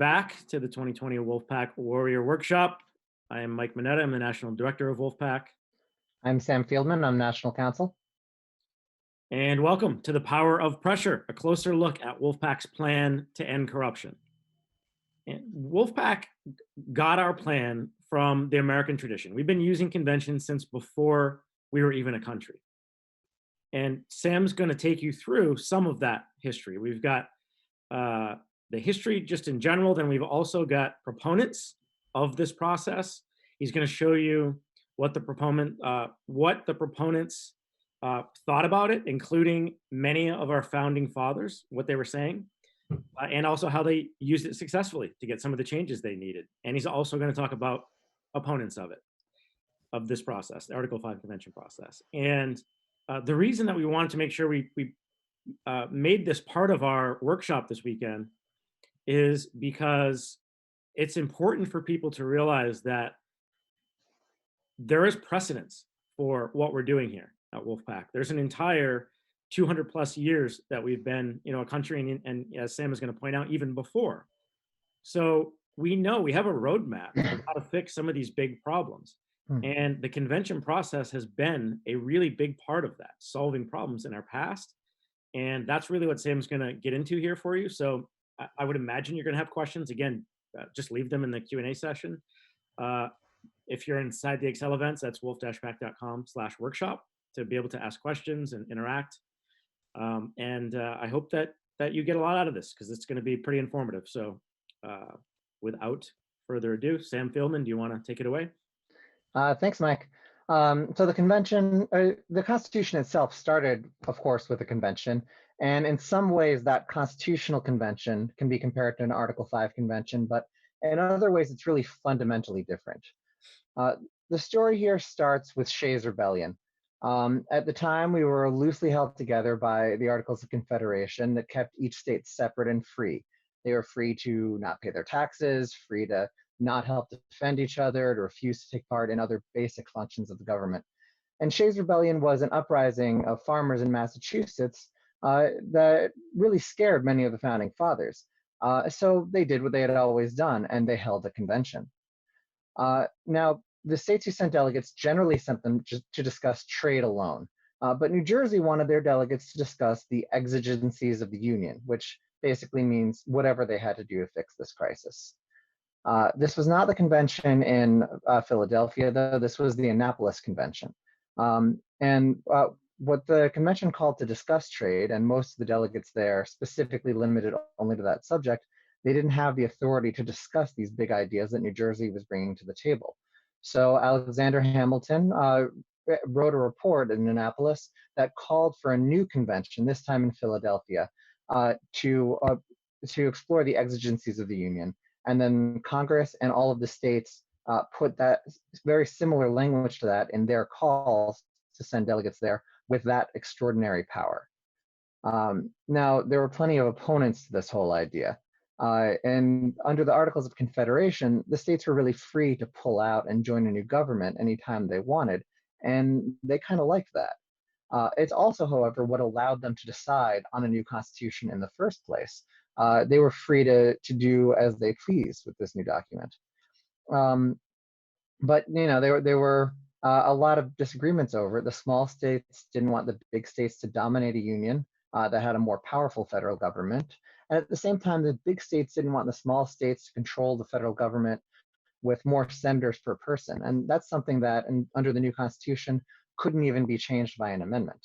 back to the 2020 Wolfpack Warrior Workshop. I am Mike Monetta. I'm the National Director of Wolfpack. I'm Sam Fieldman. I'm National Counsel. And welcome to The Power of Pressure, a closer look at Wolfpack's plan to end corruption. And Wolfpack got our plan from the American tradition. We've been using conventions since before we were even a country. And Sam's going to take you through some of that history. We've got the history just in general, then we've also got proponents of this process. He's going to show you what the proponents thought about it, including many of our founding fathers, what they were saying, and also how they used it successfully to get some of the changes they needed. And he's also going to talk about opponents of this process, the Article 5 convention process. And the reason that we wanted to make sure we made this part of our workshop this weekend is because it's important for people to realize that there is precedence for what we're doing here at Wolfpack. There's an entire 200 plus years that we've been, a country, and as Sam is going to point out, even before. So we know we have a roadmap of how to fix some of these big problems. And the convention process has been a really big part of that, solving problems in our past. And that's really what Sam's going to get into here for you. So I would imagine you're going to have questions. Again, just leave them in the Q&A session. If you're inside the Excel events, that's wolf-pack.com/workshop to be able to ask questions and interact. I hope that you get a lot out of this because it's going to be pretty informative. So without further ado, Sam Fieldman, do you want to take it away? Thanks, Mike. So the convention, the Constitution itself started, of course, with a convention. And in some ways, that constitutional convention can be compared to an Article 5 convention, but in other ways, it's really fundamentally different. The story here starts with Shays' Rebellion. At the time, we were loosely held together by the Articles of Confederation that kept each state separate and free. They were free to not pay their taxes, free to not help defend each other, to refuse to take part in other basic functions of the government. And Shays' Rebellion was an uprising of farmers in Massachusetts that really scared many of the founding fathers. So they did what they had always done, and they held a convention. Now, the states who sent delegates generally sent them just to discuss trade alone. But New Jersey wanted their delegates to discuss the exigencies of the Union, which basically means whatever they had to do to fix this crisis. This was not the convention in Philadelphia, though. This was the Annapolis Convention. What the convention called to discuss trade, and most of the delegates there specifically limited only to that subject, they didn't have the authority to discuss these big ideas that New Jersey was bringing to the table. So Alexander Hamilton wrote a report in Annapolis that called for a new convention, this time in Philadelphia, to explore the exigencies of the Union. And then Congress and all of the states put that very similar language to that in their calls to send delegates there with that extraordinary power. Now, there were plenty of opponents to this whole idea. And under the Articles of Confederation, the states were really free to pull out and join a new government anytime they wanted. And they kind of liked that. It's also, however, what allowed them to decide on a new constitution in the first place. They were free to do as they pleased with this new document. But there were a lot of disagreements over it. The small states didn't want the big states to dominate a union that had a more powerful federal government. And at the same time, the big states didn't want the small states to control the federal government with more senators per person. And that's something that, under the new Constitution, couldn't even be changed by an amendment.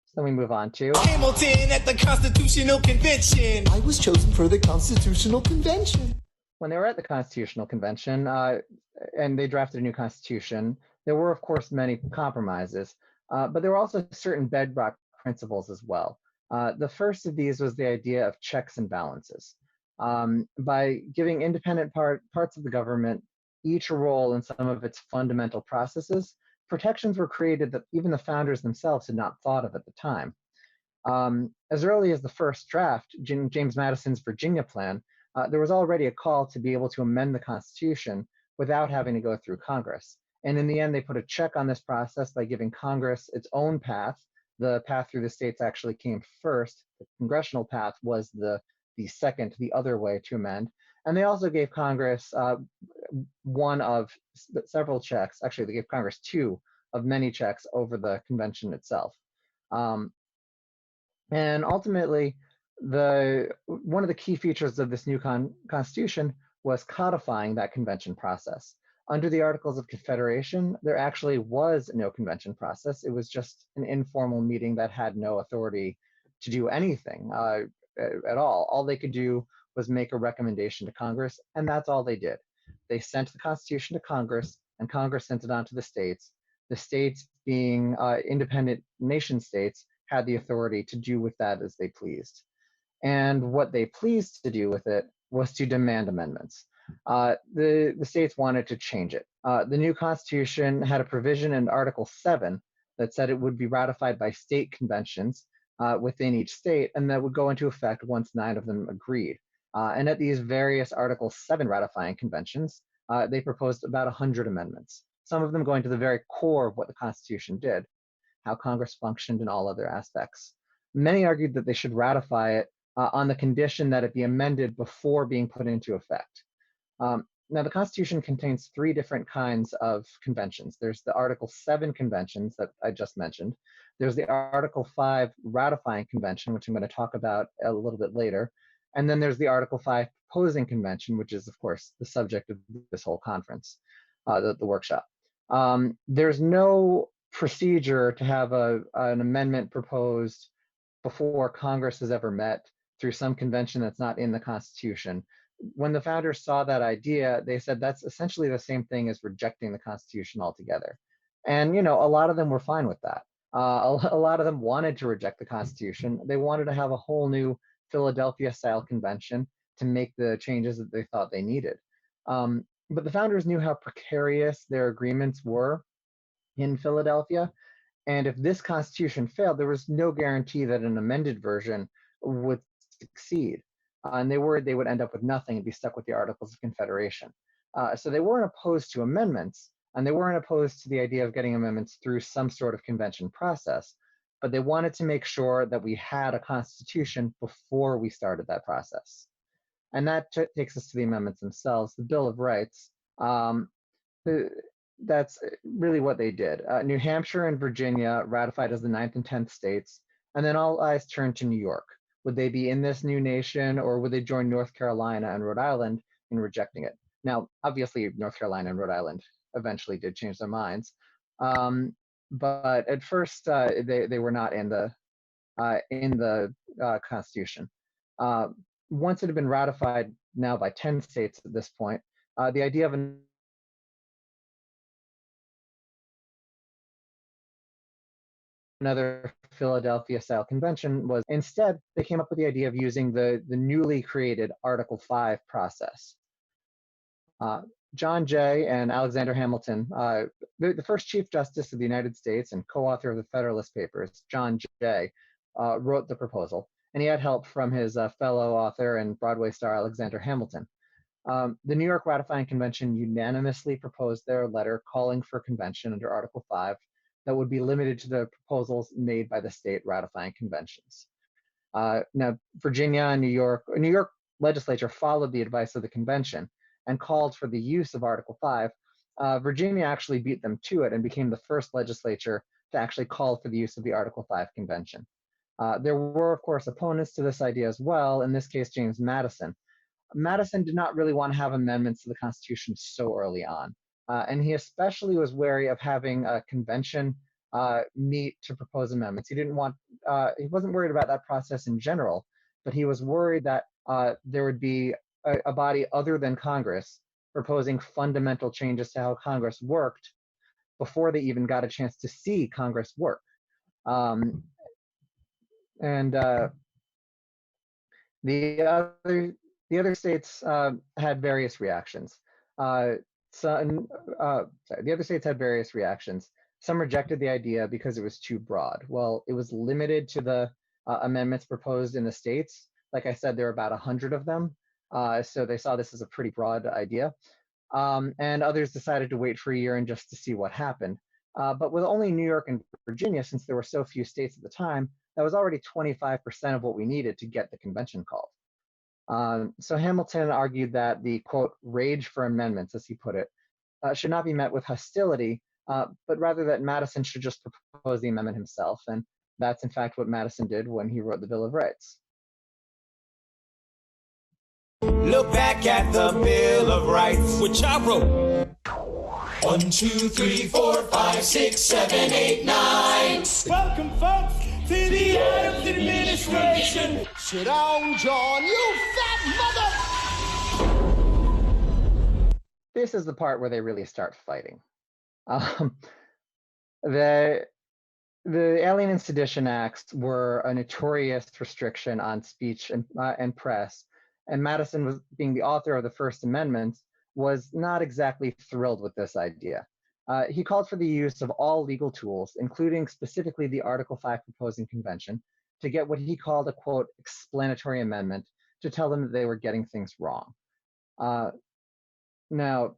So then we move on to Hamilton at the Constitutional Convention. I was chosen for the Constitutional Convention. When they were at the Constitutional Convention and they drafted a new constitution, there were, of course, many compromises, but there were also certain bedrock principles as well. The first of these was the idea of checks and balances. By giving independent parts of the government each a role in some of its fundamental processes, protections were created that even the founders themselves had not thought of at the time. As early as the first draft, James Madison's Virginia plan, there was already a call to be able to amend the Constitution without having to go through Congress. And in the end, they put a check on this process by giving Congress its own path. The path through the states actually came first. The congressional path was the the second, the other way to amend. And they also gave Congress one of several checks. Actually, they gave Congress two of many checks over the convention itself. And ultimately, one of the key features of this new constitution was codifying that convention process. Under the Articles of Confederation, there actually was no convention process. It was just an informal meeting that had no authority to do anything at all. All they could do was make a recommendation to Congress, and that's all they did. They sent the Constitution to Congress, and Congress sent it on to the states. The states, being independent nation states, had the authority to do with that as they pleased. And what they pleased to do with it was to demand amendments. The states wanted to change it. The new Constitution had a provision in Article 7 that said it would be ratified by state conventions within each state, and that would go into effect once 9 of them agreed. And at these various Article 7 ratifying conventions, they proposed about 100 amendments, some of them going to the very core of what the Constitution did, how Congress functioned, and all other aspects. Many argued that they should ratify it on the condition that it be amended before being put into effect. Now, the Constitution contains 3 different kinds of conventions. There's the Article 7 conventions that I just mentioned. There's the Article 5 ratifying convention, which I'm going to talk about a little bit later. And then there's the Article 5 proposing convention, which is, of course, the subject of this whole conference, the workshop. There's no procedure to have an amendment proposed before Congress has ever met through some convention that's not in the Constitution. When the founders saw that idea, they said that's essentially the same thing as rejecting the Constitution altogether. And, you know, a lot of them were fine with that. A lot of them wanted to reject the Constitution. They wanted to have a whole new Philadelphia-style convention to make the changes that they thought they needed. But the founders knew how precarious their agreements were in Philadelphia. And if this Constitution failed, there was no guarantee that an amended version would succeed. And they worried they would end up with nothing and be stuck with the Articles of Confederation. So they weren't opposed to amendments, and they weren't opposed to the idea of getting amendments through some sort of convention process, but they wanted to make sure that we had a Constitution before we started that process. And that takes us to the amendments themselves. The Bill of Rights, that's really what they did. New Hampshire and Virginia ratified as the 9th and 10th states, and then all eyes turned to New York. Would they be in this new nation, or would they join North Carolina and Rhode Island in rejecting it? Now, obviously, North Carolina and Rhode Island eventually did change their minds, but at first they were not in the Constitution. Once it had been ratified now by 10 states at this point, the idea of another Philadelphia-style convention was, instead, they came up with the idea of using the newly created Article 5 process. John Jay and Alexander Hamilton, the first Chief Justice of the United States and co-author of the Federalist Papers, John Jay, wrote the proposal, and he had help from his fellow author and Broadway star Alexander Hamilton. The New York Ratifying Convention unanimously proposed their letter calling for convention under Article 5 that would be limited to the proposals made by the state ratifying conventions. Now, Virginia and New York legislature followed the advice of the convention and called for the use of Article 5. Virginia actually beat them to it and became the first legislature to actually call for the use of the Article 5 convention. There were, of course, opponents to this idea as well, in this case, James Madison. Madison did not really want to have amendments to the Constitution so early on. And he especially was wary of having a convention meet to propose amendments. He wasn't worried about that process in general, but he was worried that there would be a body other than Congress proposing fundamental changes to how Congress worked before they even got a chance to see Congress work. The other states had various reactions. The other states had various reactions. Some rejected the idea because it was too broad. Well, it was limited to the amendments proposed in the states. Like I said, there were about 100 of them. So they saw this as a pretty broad idea. And others decided to wait for a year and just to see what happened. But with only New York and Virginia, since there were so few states at the time, that was already 25% of what we needed to get the convention called. So Hamilton argued that the, quote, rage for amendments, as he put it, should not be met with hostility, but rather that Madison should just propose the amendment himself. And that's in fact what Madison did when he wrote the Bill of Rights. Look back at the Bill of Rights, which I wrote. 1, 2, 3, 4, 5, 6, 7, 8, 9. Welcome, folks, to the Adams administration. Sit down, John, you fat mother. This is the part where they really start fighting. The Alien and Sedition Acts were a notorious restriction on speech and press, and Madison, was being the author of the First Amendment, was not exactly thrilled with this idea. He called for the use of all legal tools, including specifically the Article 5 proposing convention, to get what he called a, quote, explanatory amendment to tell them that they were getting things wrong. Now,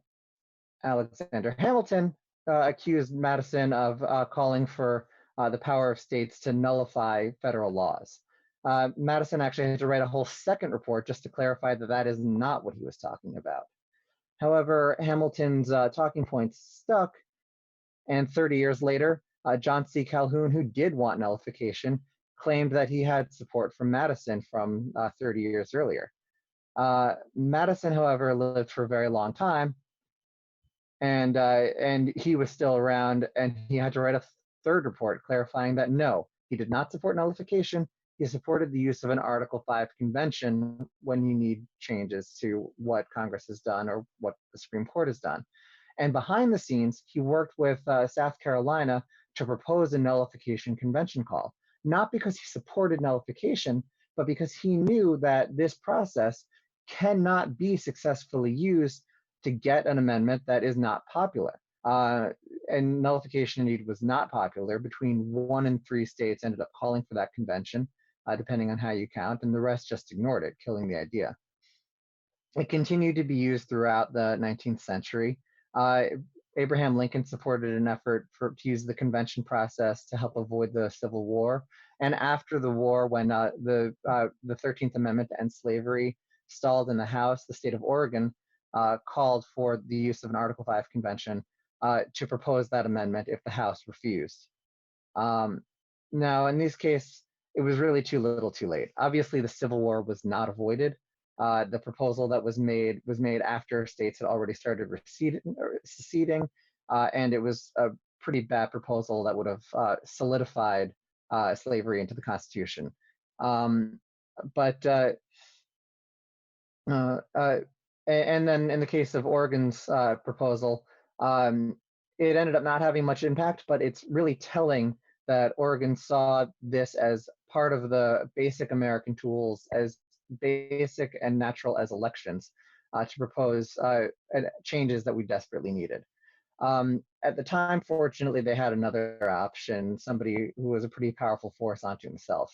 Alexander Hamilton accused Madison of calling for the power of states to nullify federal laws. Madison actually had to write a whole second report just to clarify that that is not what he was talking about. However, Hamilton's talking points stuck, and 30 years later, John C. Calhoun, who did want nullification, claimed that he had support from Madison from 30 years earlier. Madison, however, lived for a very long time, and he was still around, and he had to write a third report clarifying that no, he did not support nullification. He supported the use of an Article 5 convention when you need changes to what Congress has done or what the Supreme Court has done. And behind the scenes, he worked with South Carolina to propose a nullification convention call, not because he supported nullification, but because he knew that this process cannot be successfully used to get an amendment that is not popular. And nullification indeed was not popular. Between 1 and 3 states ended up calling for that convention, depending on how you count, and the rest just ignored it, killing the idea. It continued to be used throughout the 19th century. Abraham Lincoln supported an effort to use the convention process to help avoid the Civil War. And after the war, when the 13th Amendment to end slavery stalled in the House, the state of Oregon called for the use of an Article 5 convention to propose that amendment if the House refused. Now, in this case, it was really too little too late. Obviously, the Civil War was not avoided. The proposal that was made after states had already started seceding, and it was a pretty bad proposal that would have solidified slavery into the Constitution. And then in the case of Oregon's proposal, it ended up not having much impact, but it's really telling that Oregon saw this as part of the basic American tools, as basic and natural as elections, to propose changes that we desperately needed. At the time, fortunately, they had another option, somebody who was a pretty powerful force onto himself.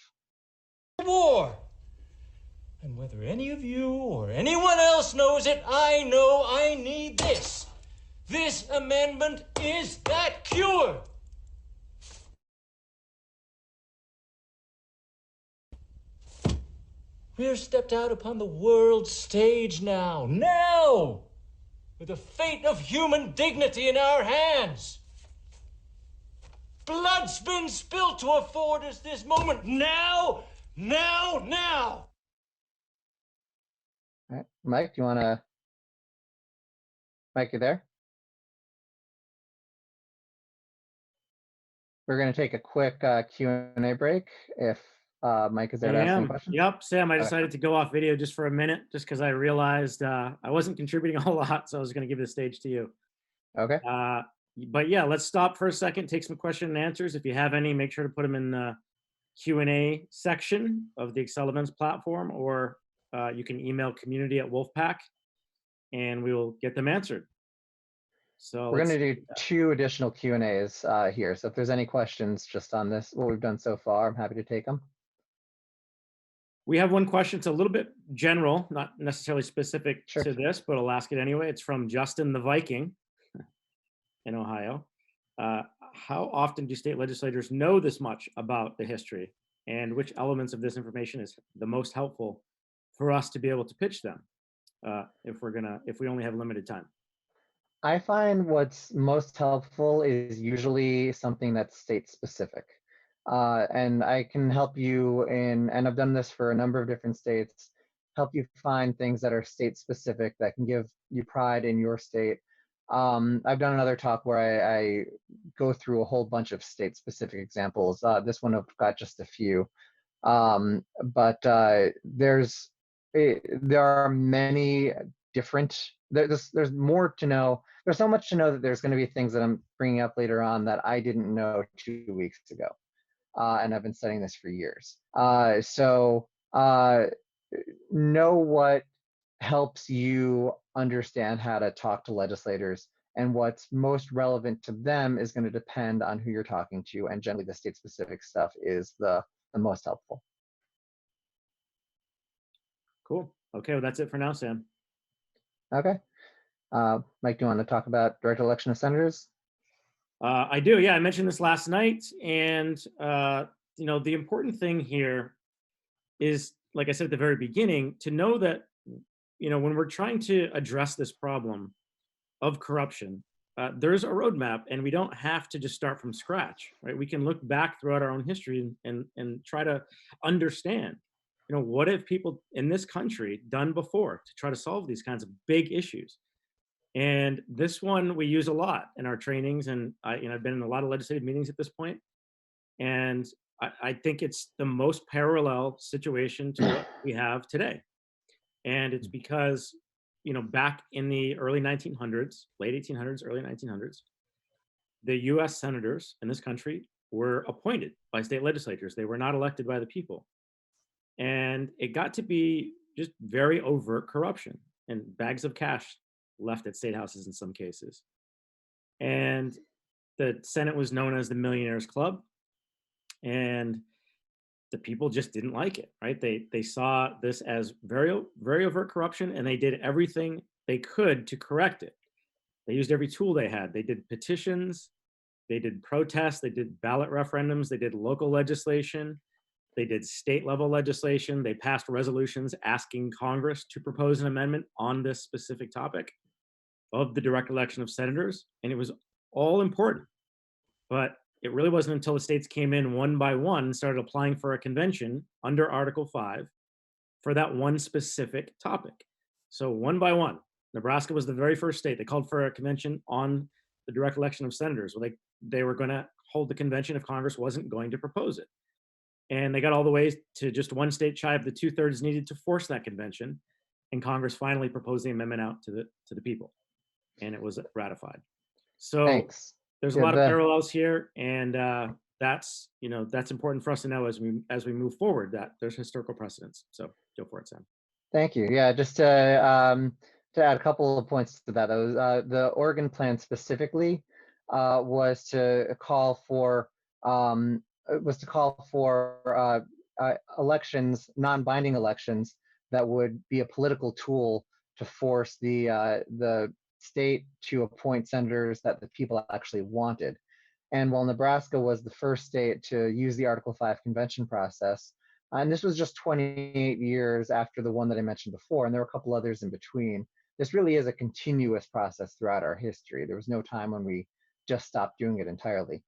War! And whether any of you or anyone else knows it, I know I need this. This amendment is that cure. We're stepped out upon the world stage now, with the fate of human dignity in our hands. Blood's been spilt to afford us this moment, now. All right, Mike, you wanna? Mike, you there? We're gonna take a quick Q&A break if Mike is there to ask any questions. Yep, Sam, I decided to go off video just for a minute, just because I realized I wasn't contributing a whole lot, so I was going to give the stage to you. Okay. But yeah, let's stop for a second, take some question and answers. If you have any, make sure to put them in the Q&A section of the Excel Events platform, or you can email community@Wolfpack, and we will get them answered. So we're going to do 2 additional Q&As here. So if there's any questions just on this, what we've done so far, I'm happy to take them. We have one question. It's a little bit general, not necessarily specific to this, but I'll ask it anyway. It's from Justin the Viking in Ohio. How often do state legislators know this much about the history, and which elements of this information is the most helpful for us to be able to pitch them if we only have limited time? I find what's most helpful is usually something that's state specific. And I can help you and I've done this for a number of different states, help you find things that are state specific that can give you pride in your state. I've done another talk where I go through a whole bunch of state specific examples. This one I've got just a few. But there are many different, there's more to know. There's so much to know that there's going to be things that I'm bringing up later on that I didn't know 2 weeks ago. And I've been studying this for years. So know what helps you understand how to talk to legislators, and what's most relevant to them is going to depend on who you're talking to, and generally the state specific stuff is the most helpful. Cool. Okay, well, that's it for now, Sam. Okay. Mike, do you want to talk about direct election of senators? I do, yeah. I mentioned this last night, and you know, the important thing here is, like I said at the very beginning, to know that, you know, when we're trying to address this problem of corruption, there's a roadmap, and we don't have to just start from scratch, right? We can look back throughout our own history and try to understand, you know, what have people in this country done before to try to solve these kinds of big issues. And this one we use a lot in our trainings, and I've been in a lot of legislative meetings at this point, and I think it's the most parallel situation to what we have today. And it's because, you know, back in the early 1900s, late 1800s, early 1900s, the US senators in this country were appointed by state legislatures. They were not elected by the people. And it got to be just very overt corruption and bags of cash left at state houses in some cases. And the Senate was known as the Millionaires Club. And the people just didn't like it, right? They saw this as very, very overt corruption, and they did everything they could to correct it. They used every tool they had. They did petitions, they did protests, they did ballot referendums, they did local legislation, they did state level legislation, they passed resolutions asking Congress to propose an amendment on this specific topic of the direct election of senators, and it was all important. But it really wasn't until the states came in one by one and started applying for a convention under Article 5 for that one specific topic. So one by one, Nebraska was the very first state. They called for a convention on the direct election of senators. Well, they were going to hold the convention if Congress wasn't going to propose it. And they got all the way to just one state shy of the 2/3 needed to force that convention. And Congress finally proposed the amendment out to the people, and it was ratified. So Thanks. There's a lot of parallels here, and that's important for us to know as we move forward, that there's historical precedents. So go for it, Sam. Thank you. Yeah, just to add a couple of points to that. The Oregon plan specifically was to call for elections, non-binding elections, that would be a political tool to force the state to appoint senators that the people actually wanted. And while Nebraska was the first state to use the Article 5 convention process, and this was just 28 years after the one that I mentioned before, and there were a couple others in between, this really is a continuous process throughout our history. There was no time when we just stopped doing it entirely.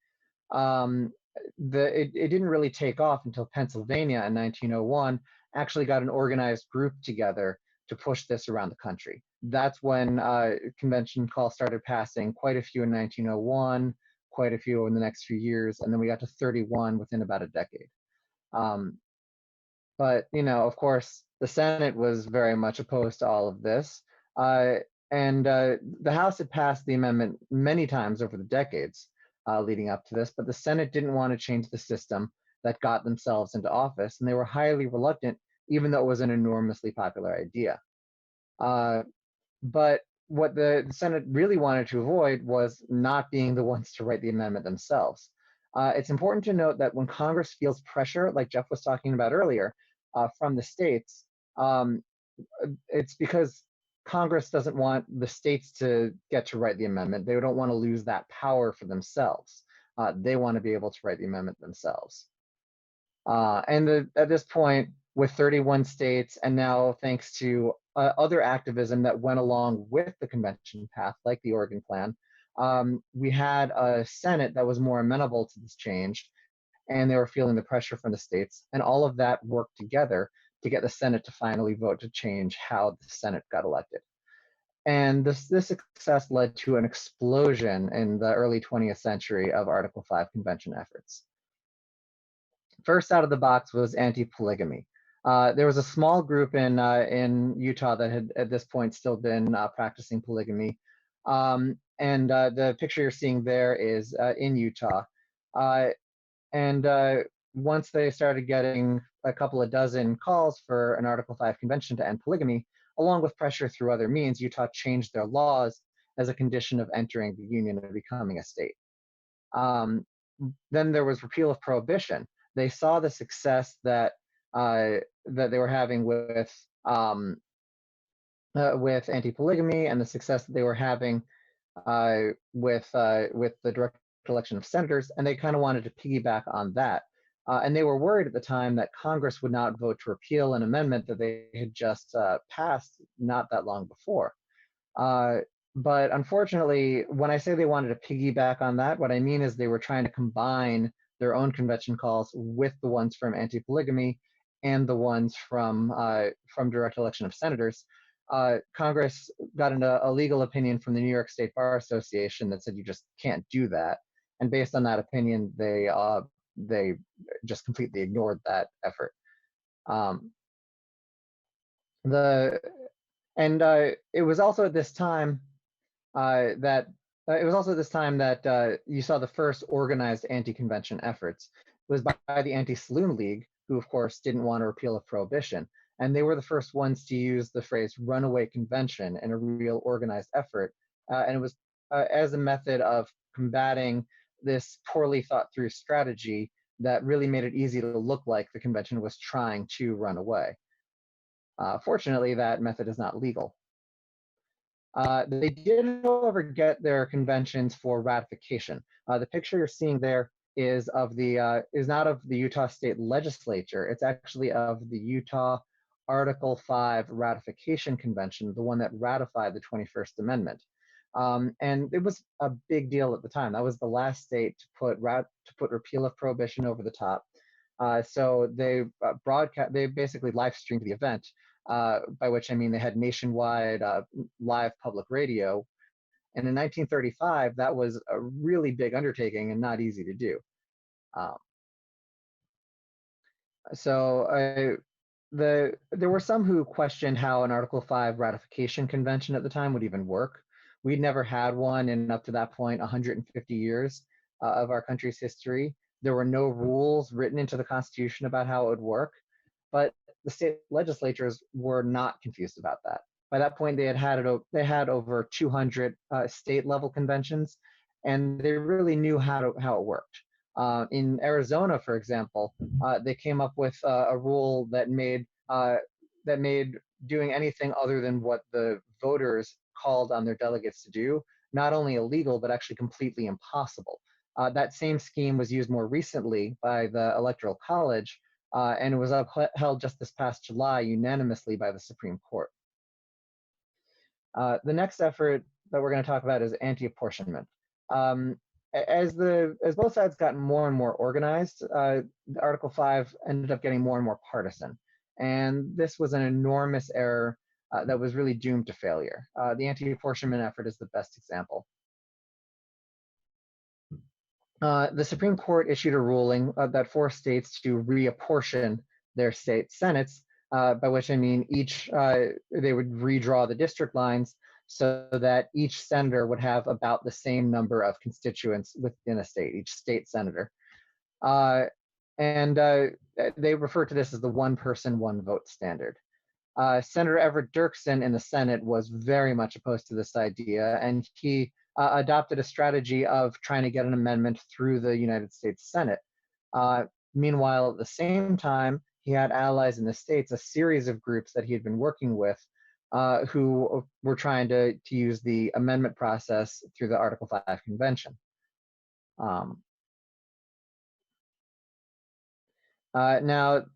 It didn't really take off until Pennsylvania in 1901 actually got an organized group together to push this around the country. That's when convention calls started passing, quite a few in 1901, quite a few in the next few years, and then we got to 31 within about a decade. But, you know, of course, the Senate was very much opposed to all of this. And the House had passed the amendment many times over the decades leading up to this, but the Senate didn't want to change the system that got themselves into office, and they were highly reluctant, even though it was an enormously popular idea. But what the Senate really wanted to avoid was not being the ones to write the amendment themselves. It's important to note that when Congress feels pressure, like Jeff was talking about earlier, from the states, it's because Congress doesn't want the states to get to write the amendment. They don't want to lose that power for themselves. They want to be able to write the amendment themselves. And at this point, with 31 states, and now thanks to other activism that went along with the convention path, like the Oregon Plan, we had a Senate that was more amenable to this change, and they were feeling the pressure from the states, and all of that worked together to get the Senate to finally vote to change how the Senate got elected. And this success led to an explosion in the early 20th century of Article 5 convention efforts. First out of the box was anti-polygamy. There was a small group in Utah that had at this point still been practicing polygamy. The picture you're seeing there is in Utah. Once they started getting a couple of dozen calls for an Article 5 convention to end polygamy, along with pressure through other means, Utah changed their laws as a condition of entering the union and becoming a state. Then there was repeal of prohibition. They saw the success that they were having with anti-polygamy, and the success that they were having with the direct election of senators, and they kind of wanted to piggyback on that. And they were worried at the time that Congress would not vote to repeal an amendment that they had just passed not that long before. But unfortunately, when I say they wanted to piggyback on that, what I mean is they were trying to combine their own convention calls with the ones from anti-polygamy and the ones from direct election of senators. Congress got a legal opinion from the New York State Bar Association that said you just can't do that. And based on that opinion, they just completely ignored that effort. It was also at this time that you saw the first organized anti-convention efforts. It was by the Anti-Saloon League, who of course didn't want a repeal of prohibition. And they were the first ones to use the phrase runaway convention in a real organized effort. And it was as a method of combating this poorly thought through strategy that really made it easy to look like the convention was trying to run away. Fortunately, that method is not legal. They did, however, get their conventions for ratification. The picture you're seeing there is not of the Utah State Legislature. It's actually of the Utah Article 5 Ratification Convention, the one that ratified the 21st Amendment. And it was a big deal at the time. That was the last state to put repeal of prohibition over the top. So they basically live streamed the event, by which I mean they had nationwide live public radio. And in 1935, that was a really big undertaking and not easy to do. There were some who questioned how an Article 5 ratification convention at the time would even work. We'd never had one in, up to that point, 150 years of our country's history. There were no rules written into the Constitution about how it would work, but the state legislatures were not confused about that. By that point, they had over 200 state-level conventions, and they really knew how it worked. In Arizona, for example, they came up with a rule that made doing anything other than what the voters called on their delegates to do not only illegal, but actually completely impossible. That same scheme was used more recently by the Electoral College, and it was upheld just this past July unanimously by the Supreme Court. The next effort that we're going to talk about is anti-apportionment. As both sides got more and more organized, Article 5 ended up getting more and more partisan. And this was an enormous error that was really doomed to failure. The anti-apportionment effort is the best example. The Supreme Court issued a ruling that forced states to reapportion their state senates, by which I mean they would redraw the district lines so that each senator would have about the same number of constituents within a state, each state senator. They refer to this as the one person, one vote standard. Senator Everett Dirksen in the Senate was very much opposed to this idea, and he adopted a strategy of trying to get an amendment through the United States Senate. Meanwhile, at the same time, he had allies in the states, a series of groups that he had been working with, who were trying to use the amendment process through the Article 5 convention. Now,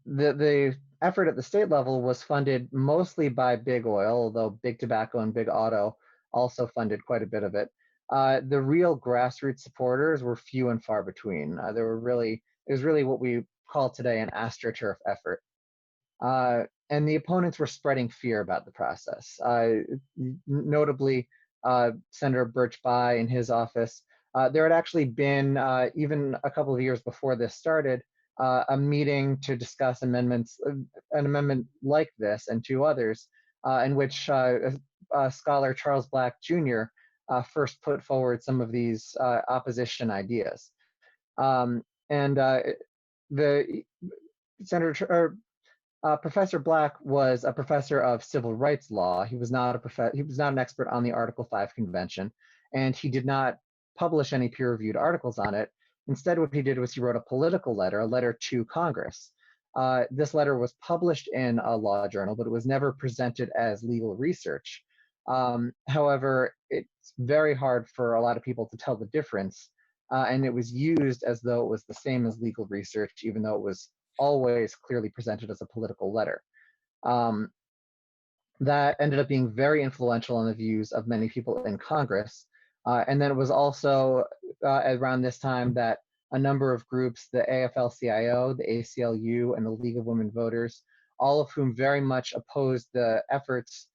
the effort at the state level was funded mostly by big oil, although big tobacco and big auto also funded quite a bit of it. The real grassroots supporters were few and far between. It was really what we call today an astroturf effort. And the opponents were spreading fear about the process. Notably, Senator Birch Bayh in his office, there had actually been, even a couple of years before this started, a meeting to discuss amendments, an amendment like this and two others, in which scholar Charles Black Jr. First put forward some of these opposition ideas. The Senator, Professor Black was a professor of civil rights law. He was not an expert on the Article 5 convention, and he did not publish any peer-reviewed articles on it. Instead, what he did was he wrote a political letter, a letter to Congress. This letter was published in a law journal, but it was never presented as legal research. However, it's very hard for a lot of people to tell the difference, and it was used as though it was the same as legal research, even though it was always clearly presented as a political letter. That ended up being very influential on the views of many people in Congress. And then it was also around this time that a number of groups, the AFL-CIO, the ACLU, and the League of Women Voters, all of whom very much opposed the efforts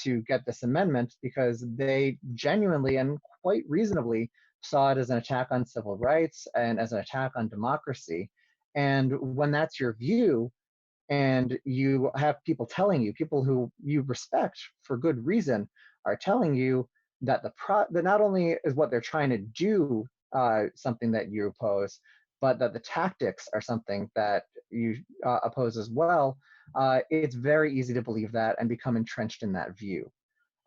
to get this amendment because they genuinely and quite reasonably saw it as an attack on civil rights and as an attack on democracy. And when that's your view, and you have people telling you, people who you respect for good reason, are telling you that that not only is what they're trying to do something that you oppose, but that the tactics are something that you oppose as well, it's very easy to believe that and become entrenched in that view.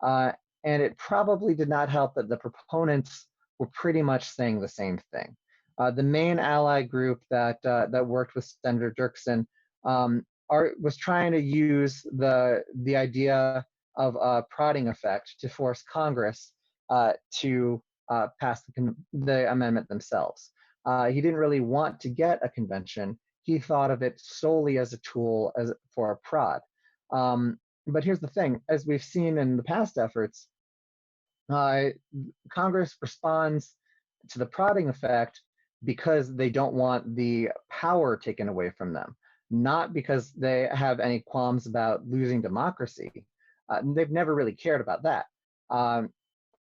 And it probably did not help that the proponents were pretty much saying the same thing. The main ally group that worked with Senator Dirksen was trying to use the idea of a prodding effect to force Congress to pass the amendment themselves. He didn't really want to get a convention. He thought of it solely as a tool for a prod. But here's the thing, as we've seen in the past efforts, Congress responds to the prodding effect because they don't want the power taken away from them, not because they have any qualms about losing democracy. They've never really cared about that. And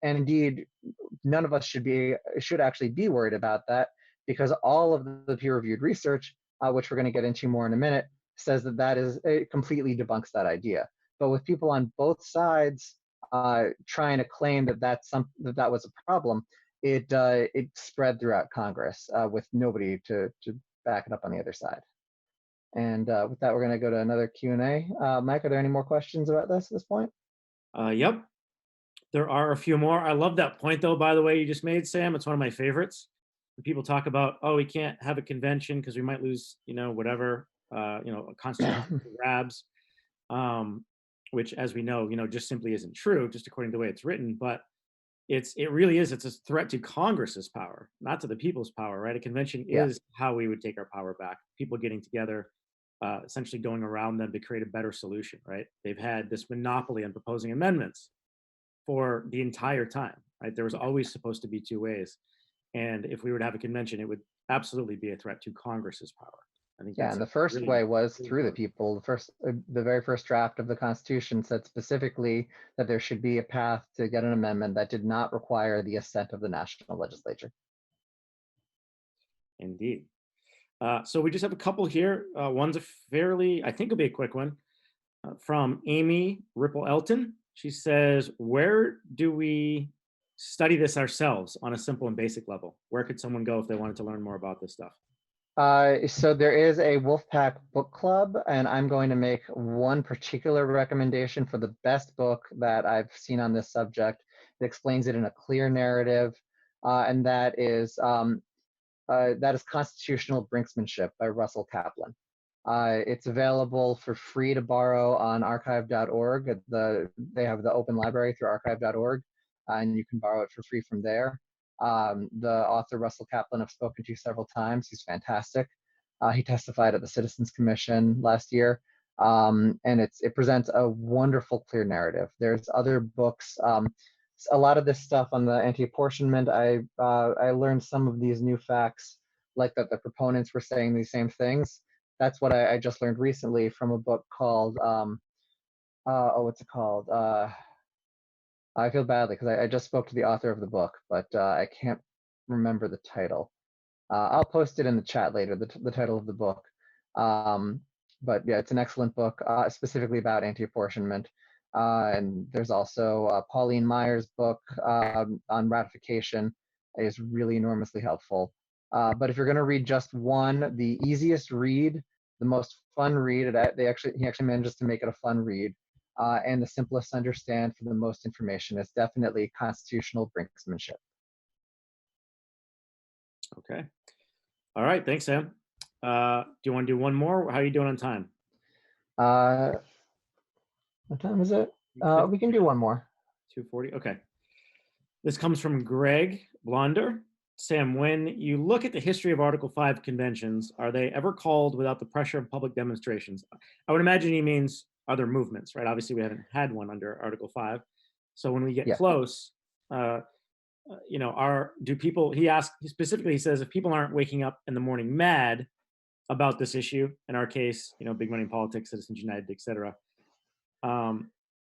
indeed, none of us should actually be worried about that, because all of the peer-reviewed research, which we're going to get into more in a minute, says that it completely debunks that idea. But with people on both sides trying to claim that that was a problem, it spread throughout Congress with nobody to back it up on the other side. And with that, we're going to go to another Q&A. Mike, are there any more questions about this at this point? Yep. There are a few more. I love that point, though, by the way, you just made, Sam. It's one of my favorites. When people talk about, oh, we can't have a convention because we might lose, whatever, a constitutional grabs, which, as we know, just simply isn't true, just according to the way it's written. But it really is. It's a threat to Congress's power, not to the people's power, right? A convention is how we would take our power back. People getting together, essentially going around them to create a better solution, right? They've had this monopoly on proposing amendments for the entire time, right? There was always supposed to be two ways. And if we were to have a convention, it would absolutely be a threat to Congress's power. I think and the first way was through the people. The very first draft of the Constitution said specifically that there should be a path to get an amendment that did not require the assent of the national legislature. Indeed. So we just have a couple here. One's a fairly, I think it'll be a quick one, from Amy Ripple Elton. She says, where do we study this ourselves on a simple and basic level? Where could someone go if they wanted to learn more about this stuff? So there is a Wolfpack book club, and I'm going to make one particular recommendation for the best book that I've seen on this subject. It explains it in a clear narrative, and that is Constitutional Brinksmanship by Russell Kaplan. It's available for free to borrow on archive.org. They have the open library through archive.org, and you can borrow it for free from there. The author, Russell Kaplan, I've spoken to several times. He's fantastic. He testified at the Citizens Commission last year. And it presents a wonderful, clear narrative. There's other books. A lot of this stuff on the anti-apportionment, I learned some of these new facts, like that the proponents were saying these same things. That's what I just learned recently from a book called, what's it called? I feel badly because I just spoke to the author of the book, but I can't remember the title. I'll post it in the chat later, the title of the book. But yeah, it's an excellent book, specifically about anti-apportionment. And there's also Pauline Meyer's book on ratification is really enormously helpful. But if you're going to read just one, the easiest read, the most fun read, he actually manages to make it a fun read, and the simplest to understand for the most information is definitely Constitutional Brinksmanship. Okay. All right. Thanks, Sam. Do you want to do one more? How are you doing on time? What time is it? We can do one more. 2:40. Okay. This comes from Greg Blonder. Sam, when you look at the history of Article 5 conventions, are they ever called without the pressure of public demonstrations? I would imagine he means other movements, right? Obviously, we haven't had one under Article 5. So when we get close, you know, do people, he specifically, he says, if people aren't waking up in the morning mad about this issue, in our case, you know, big money in politics, Citizens United, et cetera,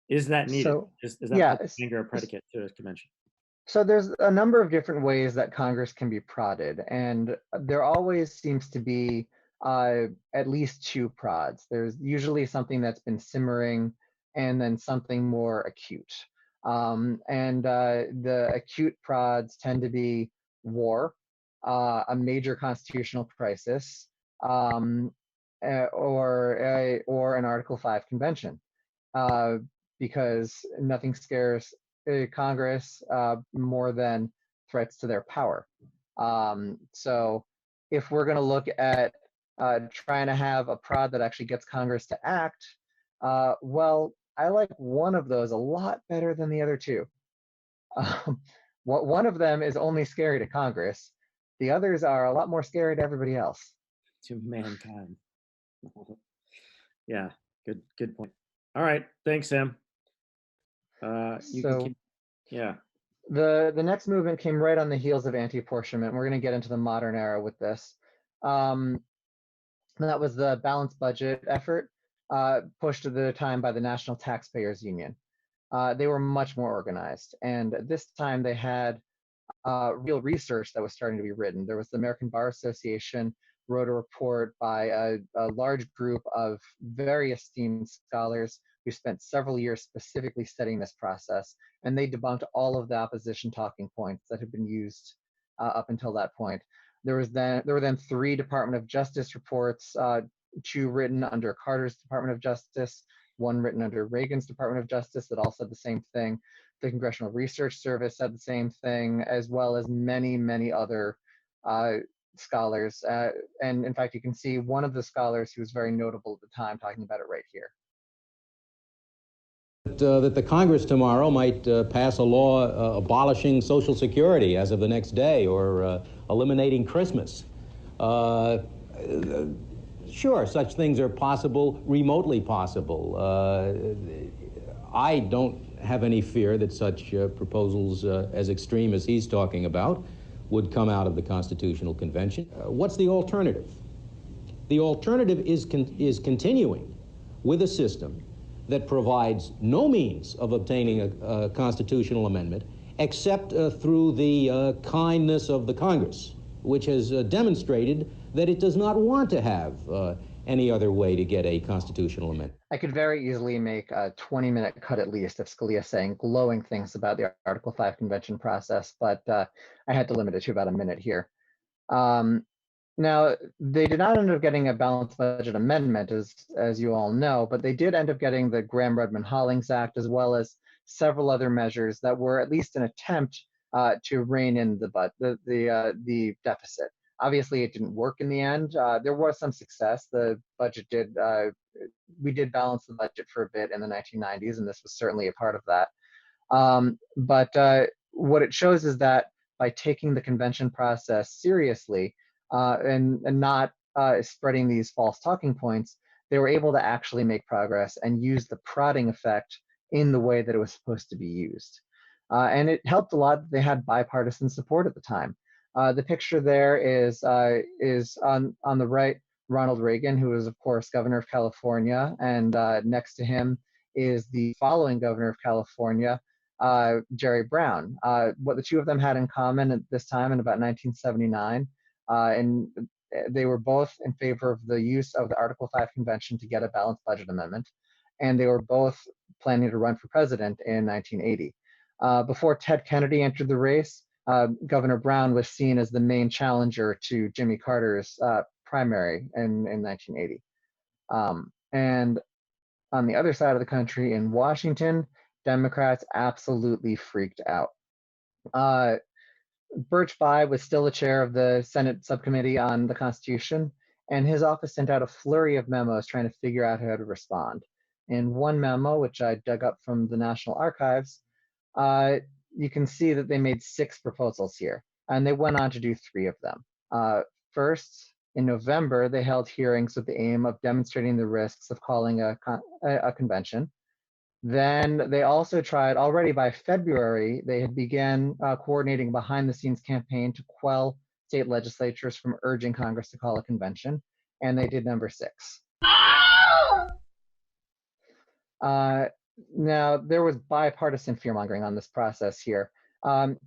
is that needed? So, is that anger a predicate to a convention? So there's a number of different ways that Congress can be prodded, and there always seems to be at least two prods. There's usually something that's been simmering and then something more acute. The acute prods tend to be war, a major constitutional crisis, or an Article 5 convention, because nothing scares Congress more than threats to their power. So if we're going to look at trying to have a prod that actually gets Congress to act, well, I like one of those a lot better than the other two. One of them is only scary to Congress. The others are a lot more scary to everybody else. To mankind. Yeah, good point. All right, thanks, Sam. The next movement came right on the heels of anti-apportionment. We're going to get into the modern era with this. That was the balanced budget effort pushed at the time by the National Taxpayers Union. They were much more organized, and this time they had real research that was starting to be written. There was the American Bar Association wrote a report by a large group of very esteemed scholars who spent several years specifically studying this process, and they debunked all of the opposition talking points that had been used up until that point. There were then 3 Department of Justice reports, 2 written under Carter's Department of Justice, 1 written under Reagan's Department of Justice that all said the same thing. The Congressional Research Service said the same thing, as well as many, many other scholars. And in fact, you can see one of the scholars who was very notable at the time talking about it right here. That the Congress tomorrow might pass a law abolishing Social Security as of the next day, or eliminating Christmas. Sure, such things are possible, remotely possible. I don't have any fear that such proposals as extreme as he's talking about would come out of the Constitutional Convention. What's the alternative? The alternative is continuing with a system that provides no means of obtaining a constitutional amendment except through the kindness of the Congress, which has demonstrated that it does not want to have any other way to get a constitutional amendment. I could very easily make a 20-minute cut at least of Scalia saying glowing things about the Article 5 convention process, but I had to limit it to about a minute here. Now, they did not end up getting a balanced budget amendment, as you all know, but they did end up getting the Graham-Rudman-Hollings Act, as well as several other measures that were at least an attempt to rein in the deficit. Obviously, it didn't work in the end. There was some success. The budget we did balance the budget for a bit in the 1990s, and this was certainly a part of that. But what it shows is that by taking the convention process seriously and not spreading these false talking points, they were able to actually make progress and use the prodding effect in the way that it was supposed to be used. And it helped a lot that they had bipartisan support at the time. The picture there is on the right, Ronald Reagan, who was, of course, governor of California, and next to him is the following governor of California, Jerry Brown. What the two of them had in common at this time in about 1979, and they were both in favor of the use of the Article 5 convention to get a balanced budget amendment, and they were both planning to run for president in 1980. Before Ted Kennedy entered the race, Governor Brown was seen as the main challenger to Jimmy Carter's primary in 1980. And on the other side of the country in Washington, Democrats absolutely freaked out. Birch Bayh was still the chair of the Senate subcommittee on the Constitution, and his office sent out a flurry of memos trying to figure out how to respond. In one memo, which I dug up from the National Archives, you can see that they made 6 proposals here, and they went on to do 3 of them. First, in November, they held hearings with the aim of demonstrating the risks of calling a convention. Then they also tried, already by February, they had began coordinating behind-the-scenes campaign to quell state legislatures from urging Congress to call a convention, and they did number 6. Now, there was bipartisan fear-mongering on this process here.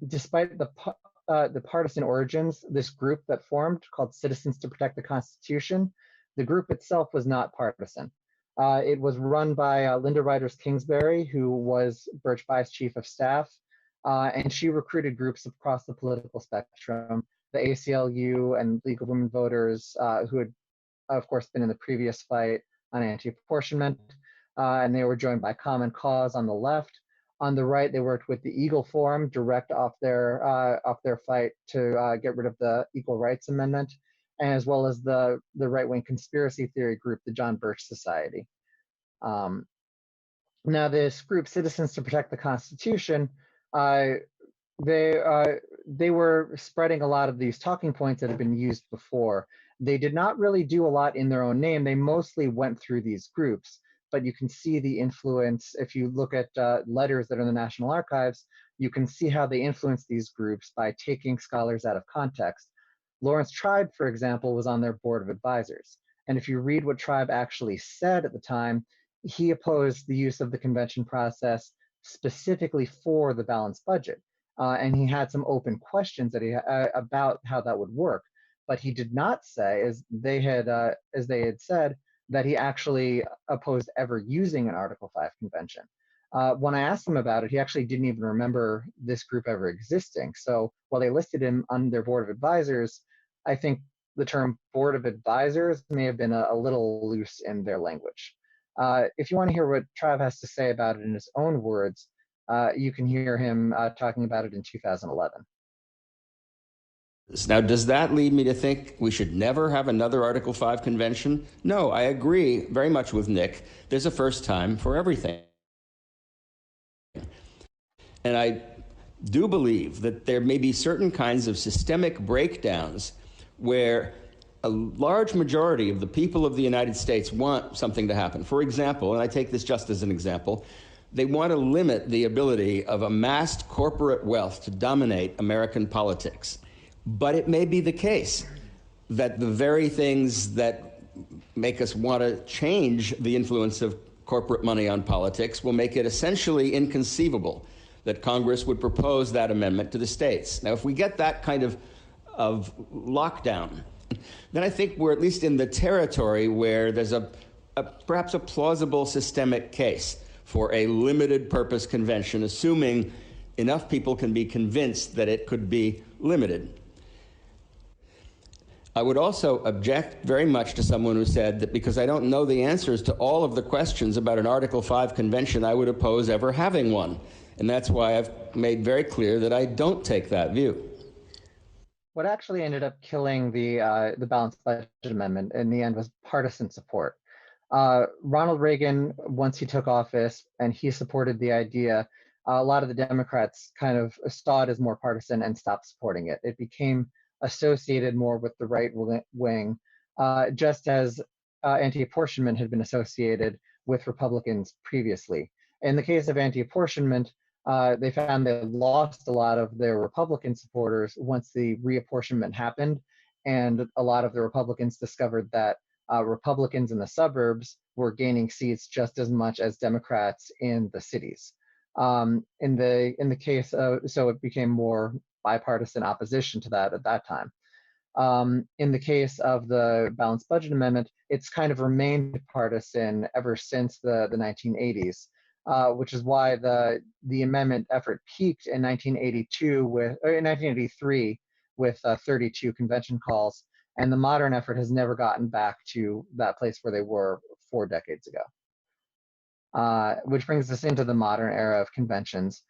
Despite the partisan origins, this group that formed, called Citizens to Protect the Constitution, the group itself was not partisan. It was run by Linda Riders Kingsbury, who was Birch Bayh's chief of staff, and she recruited groups across the political spectrum, the ACLU and League of Women Voters, who had, of course, been in the previous fight on anti-apportionment, and they were joined by Common Cause on the left. On the right, they worked with the Eagle Forum, direct off their fight to get rid of the Equal Rights Amendment, as well as the right-wing conspiracy theory group, the John Birch Society. Now, this group, Citizens to Protect the Constitution, they were spreading a lot of these talking points that had been used before. They did not really do a lot in their own name. They mostly went through these groups, but you can see the influence. If you look at letters that are in the National Archives, you can see how they influenced these groups by taking scholars out of context. Lawrence Tribe, for example, was on their board of advisors. And if you read what Tribe actually said at the time, he opposed the use of the convention process specifically for the balanced budget. And he had some open questions that about how that would work. But he did not say, as they had said, that he actually opposed ever using an Article 5 convention. When I asked him about it, he actually didn't even remember this group ever existing. So while they listed him on their board of advisors, I think the term board of advisors may have been a little loose in their language. If you want to hear what Trav has to say about it in his own words, you can hear him talking about it in 2011. Now, does that lead me to think we should never have another Article 5 convention? No, I agree very much with Nick. There's a first time for everything. And I do believe that there may be certain kinds of systemic breakdowns where a large majority of the people of the United States want something to happen. For example, and I take this just as an example, they want to limit the ability of amassed corporate wealth to dominate American politics. But it may be the case that the very things that make us want to change the influence of corporate money on politics will make it essentially inconceivable that Congress would propose that amendment to the states. Now, if we get that kind of lockdown, then I think we're at least in the territory where there's perhaps a plausible systemic case for a limited purpose convention, assuming enough people can be convinced that it could be limited. I would also object very much to someone who said that because I don't know the answers to all of the questions about an Article 5 convention, I would oppose ever having one. And that's why I've made very clear that I don't take that view. What actually ended up killing the balanced budget amendment in the end was partisan support. Ronald Reagan, once he took office and he supported the idea, a lot of the Democrats kind of saw it as more partisan and stopped supporting it. It became associated more with the right wing, just as anti-apportionment had been associated with Republicans previously. In the case of anti-apportionment, they found they lost a lot of their Republican supporters once the reapportionment happened, and a lot of the Republicans discovered that Republicans in the suburbs were gaining seats just as much as Democrats in the cities. In the case of, so it became more bipartisan opposition to that at that time. In the case of the Balanced Budget Amendment, it's kind of remained partisan ever since the 1980s, which is why the amendment effort peaked in 1983 with 32 convention calls, and the modern effort has never gotten back to that place where they were 4 decades ago. Which brings us into the modern era of conventions.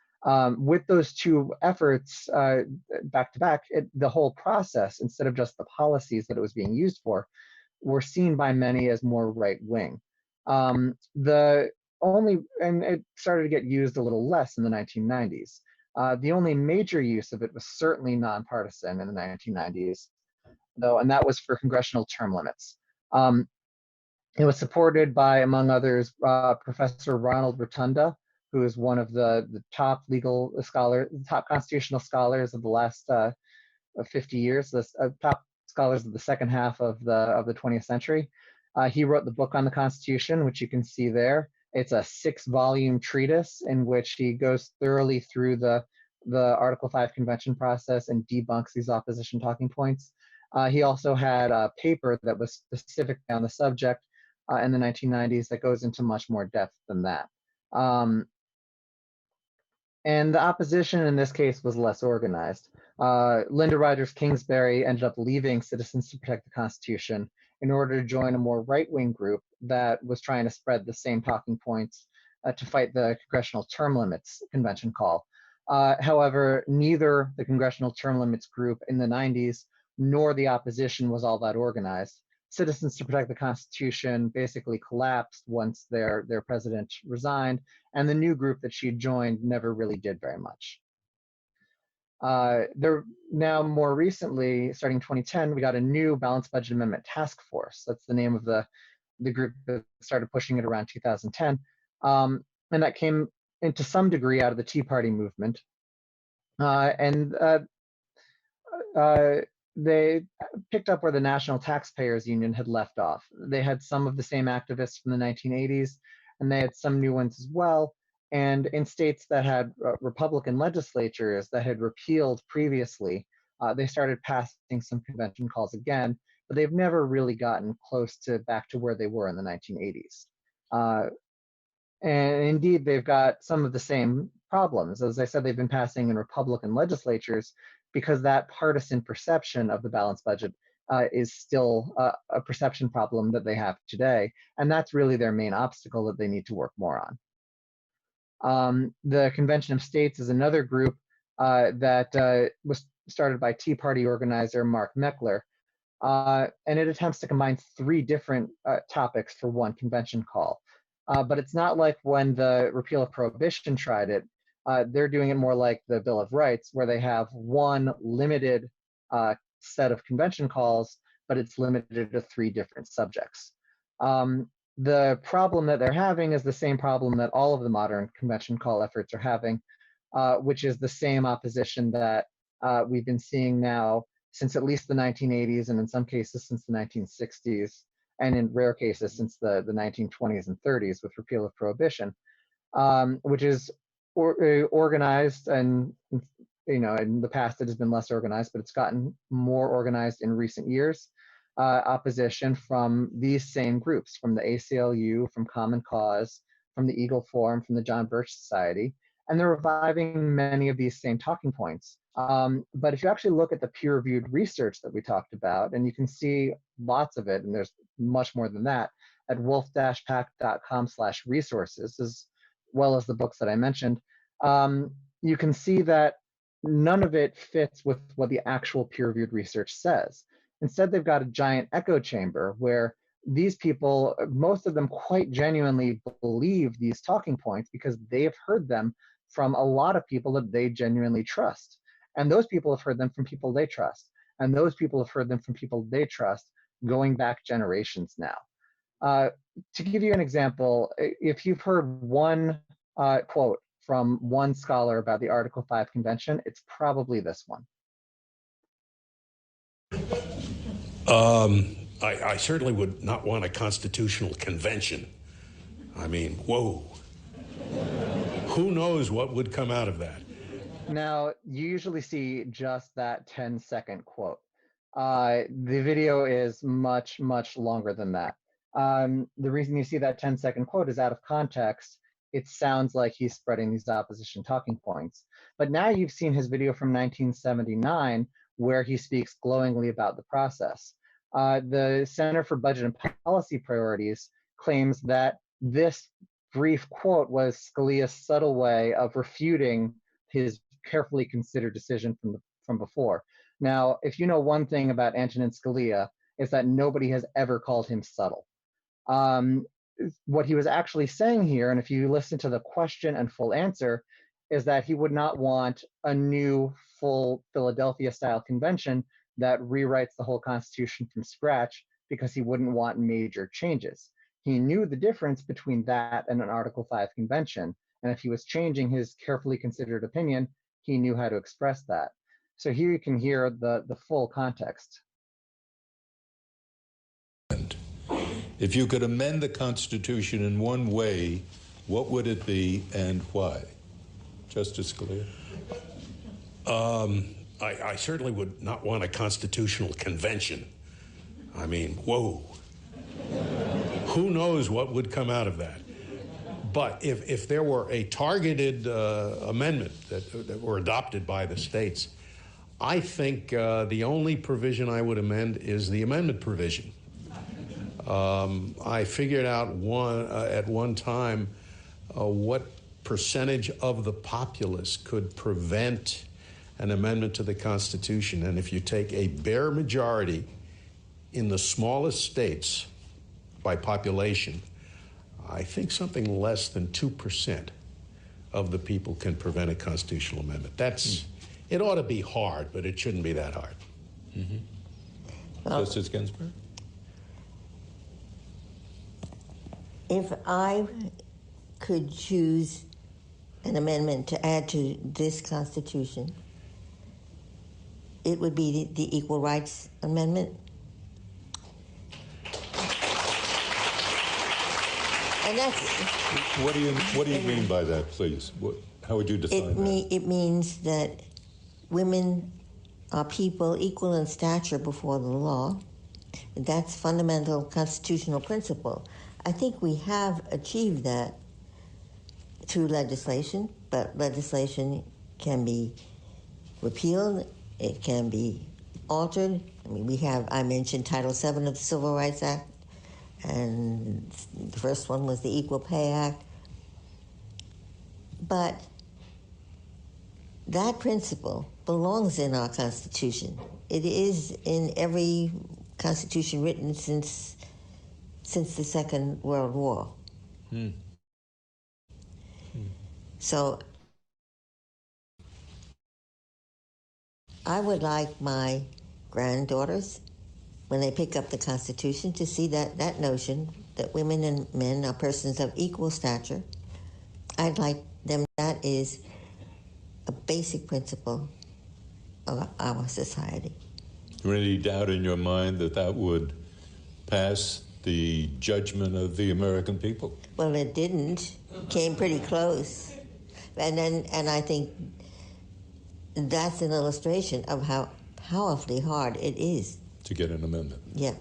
With those two efforts back to back, the whole process, instead of just the policies that it was being used for, were seen by many as more right-wing. And it started to get used a little less in the 1990s. The only major use of it was certainly nonpartisan in the 1990s, though, and that was for congressional term limits. It was supported by, among others, Professor Ronald Rotunda, who is one of the top legal scholars, top constitutional scholars of the last 50 years, the top scholars of the second half of the 20th century. He wrote the book on the Constitution, which you can see there. It's a 6-volume treatise in which he goes thoroughly through the Article 5 convention process and debunks these opposition talking points. He also had a paper that was specific on the subject in the 1990s that goes into much more depth than that. And the opposition in this case was less organized. Linda Rogers Kingsbury ended up leaving Citizens to Protect the Constitution in order to join a more right-wing group that was trying to spread the same talking points to fight the Congressional Term Limits convention call. However, neither the Congressional Term Limits group in the 90s nor the opposition was all that organized. Citizens to Protect the Constitution basically collapsed once their president resigned, and the new group that she joined never really did very much. Now, more recently, starting 2010, we got a new Balanced Budget Amendment Task Force. That's the name of the group that started pushing it around 2010. And that came into some degree out of the Tea Party movement. They picked up where the National Taxpayers Union had left off. They had some of the same activists from the 1980s, and they had some new ones as well. And in states that had Republican legislatures that had repealed previously, they started passing some convention calls again, but they've never really gotten close to back to where they were in the 1980s. And indeed, they've got some of the same problems. As I said, they've been passing in Republican legislatures because that partisan perception of the balanced budget is still a perception problem that they have today. And that's really their main obstacle that they need to work more on. The Convention of States is another group that was started by Tea Party organizer Mark Meckler, and it attempts to combine 3 different topics for one convention call. But it's not like when the Repeal of Prohibition tried it. They're doing it more like the Bill of Rights, where they have one limited set of convention calls, but it's limited to 3 different subjects. The problem that they're having is the same problem that all of the modern convention call efforts are having, which is the same opposition that we've been seeing now since at least the 1980s, and in some cases since the 1960s, and in rare cases since the 1920s and 30s with repeal of prohibition, which is organized, and in the past it has been less organized, but it's gotten more organized in recent years. Opposition from these same groups, from the ACLU, from Common Cause, from the Eagle Forum, from the John Birch Society, and they're reviving many of these same talking points. But if you actually look at the peer-reviewed research that we talked about, and you can see lots of it, and there's much more than that, at wolf-pack.com/resources, as well as the books that I mentioned, you can see that none of it fits with what the actual peer-reviewed research says. Instead, they've got a giant echo chamber where these people, most of them quite genuinely believe these talking points because they've heard them from a lot of people that they genuinely trust. And those people have heard them from people they trust. And those people have heard them from people they trust going back generations now. To give you an example, if you've heard one quote from one scholar about the Article 5 Convention, it's probably this one. I certainly would not want a constitutional convention. I mean, whoa. Who knows what would come out of that? Now, you usually see just that 10-second quote. The video is much, much longer than that. The reason you see that 10-second quote is out of context. It sounds like he's spreading these opposition talking points. But now you've seen his video from 1979, where he speaks glowingly about the process. The Center for Budget and Policy Priorities claims that this brief quote was Scalia's subtle way of refuting his carefully considered decision from before. Now, if you know one thing about Antonin Scalia, is that nobody has ever called him subtle. What he was actually saying here, and if you listen to the question and full answer, is that he would not want a new full Philadelphia-style convention that rewrites the whole Constitution from scratch because he wouldn't want major changes. He knew the difference between that and an Article 5 convention, and if he was changing his carefully considered opinion, he knew how to express that. So here you can hear the full context. If you could amend the Constitution in one way, what would it be and why? Justice Scalia? I certainly would not want a constitutional convention. I mean, whoa. Who knows what would come out of that? But if there were a targeted amendment that were adopted by the states, I think the only provision I would amend is the amendment provision. I figured out at one time what percentage of the populace could prevent an amendment to the Constitution. And if you take a bare majority in the smallest states by population, I think something less than 2% of the people can prevent a constitutional amendment. It ought to be hard, but it shouldn't be that hard. Justice Ginsburg? If I could choose an amendment to add to this Constitution, it would be the Equal Rights Amendment. And that's... What do you mean by that, please? How would you define that? It means that women are people equal in stature before the law. That's fundamental constitutional principle. I think we have achieved that through legislation, but legislation can be repealed, it can be altered. I mean, I mentioned Title VII of the Civil Rights Act, and the first one was the Equal Pay Act. But that principle belongs in our Constitution. It is in every Constitution written since the Second World War. So I would like my granddaughters, when they pick up the Constitution, to see that notion that women and men are persons of equal stature. I'd like them, that is a basic principle of our society. Is there any doubt in your mind that that would pass the judgment of the American people? Well, it didn't. Came pretty close. And I think that's an illustration of how powerfully hard it is to get an amendment. Yeah.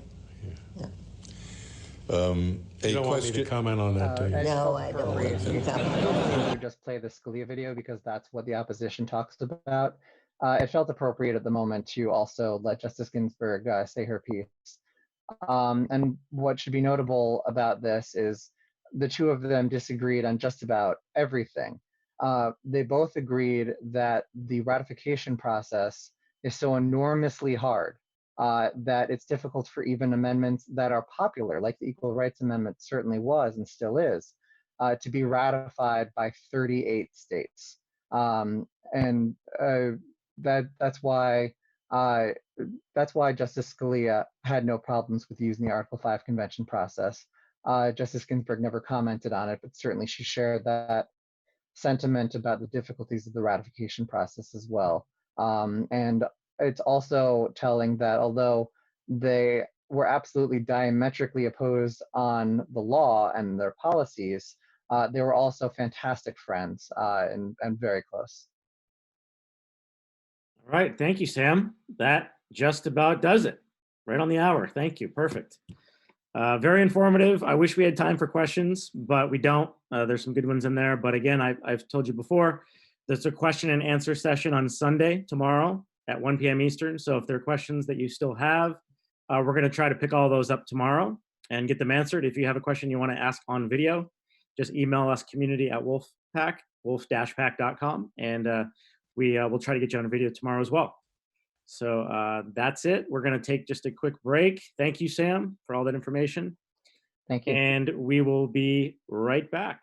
You don't want me to comment on that, do you? No, I don't want you to comment. Just play the Scalia video because that's what the opposition talks about. It felt appropriate at the moment to also let Justice Ginsburg say her piece. And what should be notable about this is the two of them disagreed on just about everything. They both agreed that the ratification process is so enormously hard that it's difficult for even amendments that are popular, like the Equal Rights Amendment certainly was and still is, to be ratified by 38 states. That's why Justice Scalia had no problems with using the Article 5 convention process. Justice Ginsburg never commented on it, but certainly she shared that sentiment about the difficulties of the ratification process as well. And it's also telling that although they were absolutely diametrically opposed on the law and their policies, they were also fantastic friends and very close. All right, thank you, Sam. That just about does it. Right on the hour. Thank you. Perfect. Very informative. I wish we had time for questions, but we don't. There's some good ones in there. But again, I've told you before, there's a question and answer session on Sunday, tomorrow at 1 p.m. Eastern. So if there are questions that you still have, we're going to try to pick all those up tomorrow and get them answered. If you have a question you want to ask on video, just email us community@wolf-pack, wolf-pack.com, and we'll try to get you on a video tomorrow as well. So that's it. We're going to take just a quick break. Thank you, Sam, for all that information. Thank you. And we will be right back.